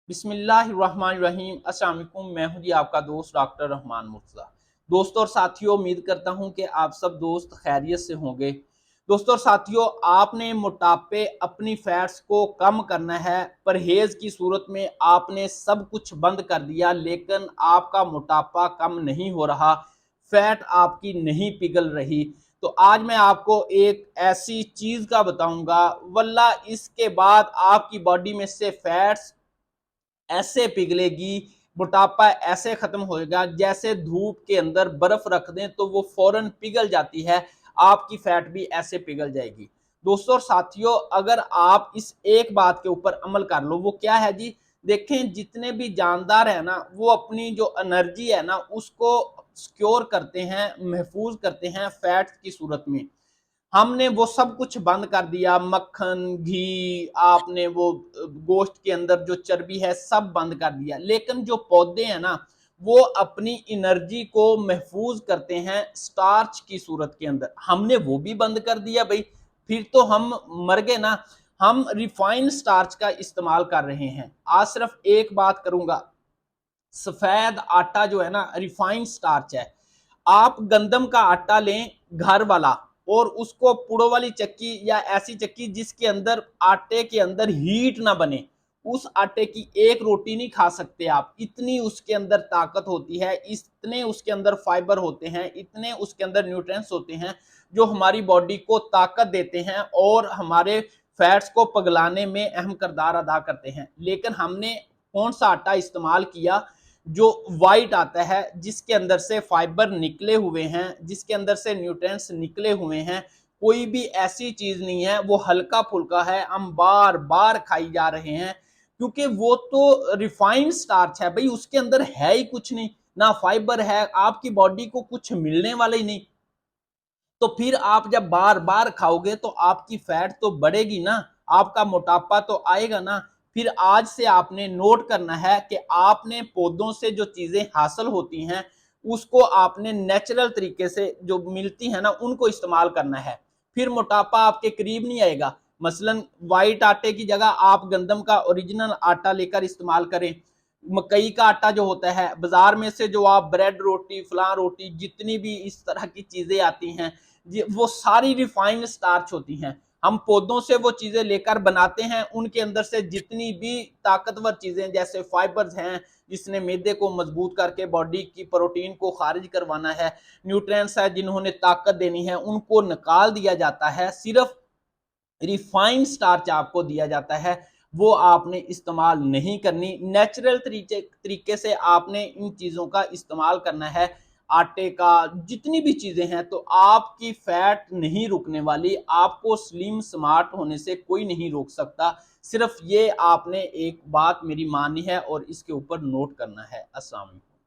बिस्मिल्लाहिर्रहमानिर्रहीम। अस्सलाम वालेकुम। मैं हूं जी आपका दोस्त डॉक्टर रहमान मुर्तज़ा। दोस्तों और साथियों, उम्मीद करता हूं कि आप सब दोस्त खैरियत से होंगे। दोस्तों और साथियों, आपने मोटापे अपनी फैट्स को कम करना है। परहेज की सूरत में आपने सब कुछ बंद कर दिया, लेकिन आपका मोटापा कम नहीं हो रहा, फैट आपकी नहीं पिघल रही। तो आज मैं आपको एक ऐसी चीज का बताऊंगा, वल्ला इसके बाद आपकी बॉडी में से फैट्स ऐसे पिघलेगी, मोटापा ऐसे खत्म होएगा जैसे धूप के अंदर बर्फ रख दें तो वो फौरन पिघल जाती है। आपकी फैट भी ऐसे पिघल जाएगी। दोस्तों और साथियों, अगर आप इस एक बात के ऊपर अमल कर लो, वो क्या है जी? देखें, जितने भी जानदार है ना, वो अपनी जो एनर्जी है ना उसको सिक्योर करते हैं, महफूज करते हैं फैट्स की सूरत में। हमने वो सब कुछ बंद कर दिया, मक्खन, घी, आपने वो गोश्त के अंदर जो चर्बी है सब बंद कर दिया। लेकिन जो पौधे हैं ना, वो अपनी एनर्जी को महफूज करते हैं स्टार्च की सूरत के अंदर। हमने वो भी बंद कर दिया भाई, फिर तो हम मर गए ना। हम रिफाइंड स्टार्च का इस्तेमाल कर रहे हैं। आज सिर्फ एक बात करूंगा, सफेद आटा जो है ना, रिफाइंड स्टार्च है। आप गंदम का आटा लें घर वाला, और उसको पुड़ो वाली चक्की या ऐसी चक्की जिसके अंदर आटे के अंदर हीट ना बने, उस आटे की एक रोटी नहीं खा सकते आप। इतनी उसके अंदर ताकत होती है, इतने उसके अंदर फाइबर होते हैं, इतने उसके अंदर न्यूट्रिएंट्स होते हैं जो हमारी बॉडी को ताकत देते हैं और हमारे फैट्स को पिघलाने में अहम किरदार अदा करते हैं। लेकिन हमने कौन सा आटा इस्तेमाल किया? जो वाइट आता है, जिसके अंदर से फाइबर निकले हुए हैं, जिसके अंदर से न्यूट्रिएंट्स निकले हुए हैं। कोई भी ऐसी चीज नहीं है, वो हल्का फुल्का है, हम बार बार खाई जा रहे हैं, क्योंकि वो तो रिफाइंड स्टार्च है भाई, उसके अंदर है ही कुछ नहीं, ना फाइबर है, आपकी बॉडी को कुछ मिलने वाला ही नहीं। तो फिर आप जब बार बार खाओगे तो आपकी फैट तो बढ़ेगी ना, आपका मोटापा तो आएगा ना। फिर आज से आपने नोट करना है कि आपने पौधों से जो चीजें हासिल होती हैं उसको आपने नेचुरल तरीके से जो मिलती है ना उनको इस्तेमाल करना है। फिर मोटापा आपके करीब नहीं आएगा। मसलन वाइट आटे की जगह आप गंदम का ओरिजिनल आटा लेकर इस्तेमाल करें। मकई का आटा जो होता है, बाजार में से जो आप ब्रेड रोटी, फलां रोटी, जितनी भी इस तरह की चीजें आती हैं, वो सारी रिफाइंड स्टार्च होती हैं। हम पौधों से वो चीजें लेकर बनाते हैं, उनके अंदर से जितनी भी ताकतवर चीजें जैसे फाइबर्स हैं, जिसने मैदे को मजबूत करके बॉडी की प्रोटीन को खारिज करवाना है, न्यूट्रिएंट्स है जिन्होंने ताकत देनी है, उनको निकाल दिया जाता है। सिर्फ रिफाइंड स्टार्च आपको दिया जाता है, वो आपने इस्तेमाल नहीं करनी। नेचुरल तरीके से आपने इन चीज़ों का इस्तेमाल करना है। आटे का जितनी भी चीज़ें हैं, तो आपकी फैट नहीं रुकने वाली, आपको स्लिम स्मार्ट होने से कोई नहीं रोक सकता। सिर्फ ये आपने एक बात मेरी मानी है और इसके ऊपर नोट करना है। अस्सलाम वालेकुम।